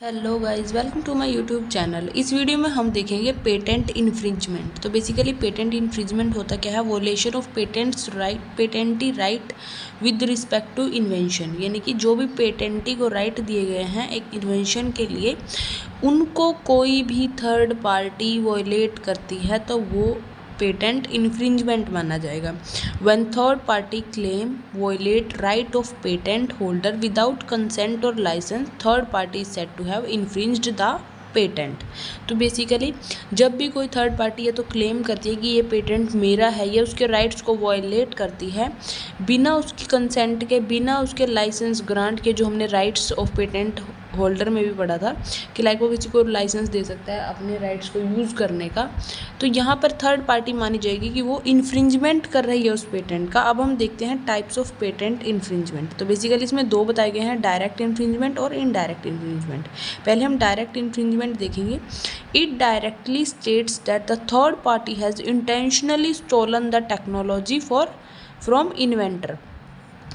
Hello guys, welcome to my YouTube channel. इस video में हम देखेंगे पेटेंट इन्फ्रिंजमेंट। तो बेसिकली पेटेंट इन्फ्रिंजमेंट होता क्या है? Violation of patentee right with respect to invention, यानी कि जो भी पेटेंटी को राइट दिए गए हैं एक इन्वेंशन के लिए, उनको कोई भी थर्ड पार्टी वॉयलेट करती है तो वो पेटेंट इन्फ्रिंजमेंट माना जाएगा। When third party claim violate right of patent holder without consent or license, third party is said to have infringed the patent. तो बेसिकली जब भी कोई थर्ड पार्टी है तो क्लेम करती है कि ये पेटेंट मेरा है, या उसके राइट्स को वॉयलेट करती है बिना उसकी कंसेंट के, बिना उसके लाइसेंस ग्रांट के। जो हमने राइट्स ऑफ पेटेंट होल्डर में भी पढ़ा था कि लाइक वो किसी को लाइसेंस दे सकता है अपने राइट्स को यूज़ करने का, तो यहाँ पर थर्ड पार्टी मानी जाएगी कि वो इन्फ्रिंजमेंट कर रही है उस पेटेंट का। अब हम देखते हैं टाइप्स ऑफ पेटेंट इन्फ्रिंजमेंट। तो बेसिकली इसमें दो बताए गए हैं, डायरेक्ट इन्फ्रिंजमेंट और इनडायरेक्ट इन्फ्रिंजमेंट। पहले हम डायरेक्ट इन्फ्रिंजमेंट देखेंगे। It directly states that the third party has intentionally stolen the technology from inventor.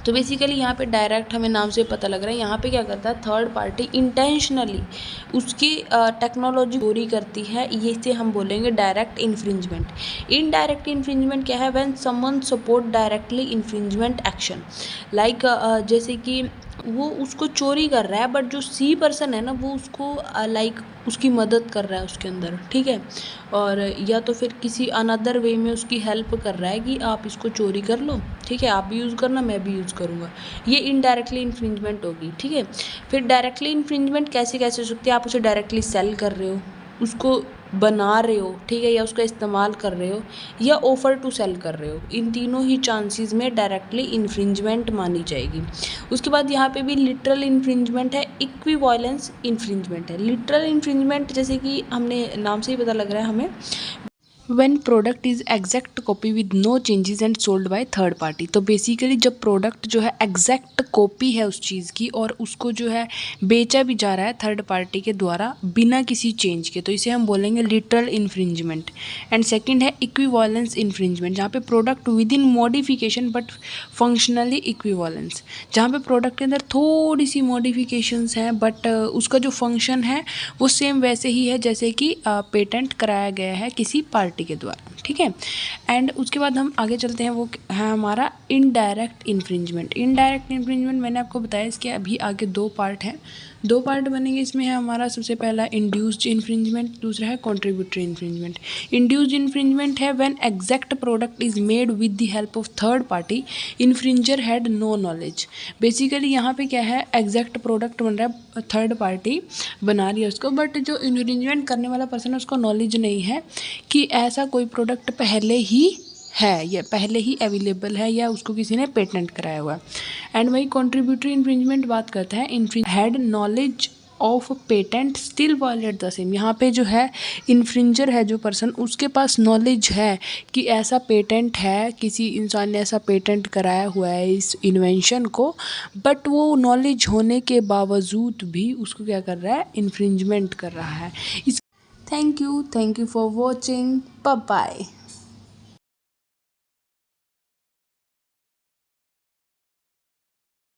तो बेसिकली यहाँ पे डायरेक्ट हमें नाम से पता लग रहा है, यहाँ पे क्या करता है, थर्ड पार्टी इंटेंशनली उसकी टेक्नोलॉजी चोरी करती है, ये से हम बोलेंगे डायरेक्ट इन्फ्रिंजमेंट। इनडायरेक्ट इन्फ्रिंजमेंट क्या है? When someone support directly infringement action, like जैसे कि वो उसको चोरी कर रहा है बट जो सी पर्सन है ना वो उसको लाइक उसकी मदद कर रहा है उसके अंदर, ठीक है, और या तो फिर किसी अनदर वे में उसकी हेल्प कर रहा है कि आप इसको चोरी कर लो, ठीक है, आप भी यूज़ करना मैं भी यूज़ करूँगा। ये इनडायरेक्टली इन्फ्रिंजमेंट होगी, ठीक है। फिर डायरेक्टली इन्फ्रिंजमेंट कैसे कैसे हो सकती है? आप उसे डायरेक्टली सेल कर रहे हो, उसको बना रहे हो, ठीक है, या उसका इस्तेमाल कर रहे हो, या ऑफर टू सेल कर रहे हो। इन तीनों ही चांसेस में डायरेक्टली इन्फ्रिंजमेंट मानी जाएगी। उसके बाद यहाँ पे भी लिटरल इन्फ्रिंजमेंट है, इक्विवेलेंस इन्फ्रिंजमेंट है। लिटरल इन्फ्रिंजमेंट जैसे कि हमने नाम से ही पता लग रहा है हमें, when product is exact copy with no changes and sold by third party। तो बेसिकली जब प्रोडक्ट जो है एग्जैक्ट कॉपी है उस चीज़ की और उसको जो है बेचा भी जा रहा है थर्ड पार्टी के द्वारा बिना किसी चेंज के, तो इसे हम बोलेंगे लिटरल इन्फ्रिंजमेंट। एंड सेकंड है इक्विवेलेंस इन्फ्रिंजमेंट, जहाँ पे product with in modification but functionally equivalence, जहाँ पे प्रोडक्ट के अंदर थोड़ी सी मॉडिफिकेशंस हैं बट उसका जो फंक्शन है वो सेम वैसे ही है जैसे कि पेटेंट कराया गया है किसी पार्टी के द्वारा, ठीक है। एंड उसके बाद हम आगे चलते हैं, वो है हमारा इनडायरेक्ट इन्फ्रिंजमेंट। इनडायरेक्ट इन्फ्रिंजमेंट मैंने आपको बताया इसके अभी आगे दो पार्ट हैं, दो पार्ट बनेंगे इसमें। है हमारा सबसे पहला इंड्यूस्ड इन्फ्रिंजमेंट, दूसरा है कॉन्ट्रीब्यूटरी इन्फ्रिंजमेंट। इंड्यूस्ड इन्फ्रिंजमेंट है when exact product is made with the help of third party, infringer had no knowledge. Basically यहाँ पे क्या है, एग्जैक्ट प्रोडक्ट बन रहा है, थर्ड पार्टी बना रही है उसको, बट जो इन्फ्रिंजमेंट करने वाला पर्सन है उसको नॉलेज नहीं है कि ऐसा कोई प्रोडक्ट पहले ही है या पहले ही अवेलेबल है या उसको किसी ने पेटेंट कराया हुआ है। एंड वही कॉन्ट्रीब्यूटरी इन्फ्रिंजमेंट बात करता है, infringe had knowledge of patent still violate the same. यहाँ पे जो है इन्फ्रिंजर है जो पर्सन, उसके पास नॉलेज है कि ऐसा पेटेंट है, किसी इंसान ने ऐसा पेटेंट कराया हुआ है इस इन्वेंशन को, बट वो नॉलेज होने के बावजूद भी उसको क्या कर रहा है, इन्फ्रिंजमेंट कर रहा है। Thank you for watching, bye bye.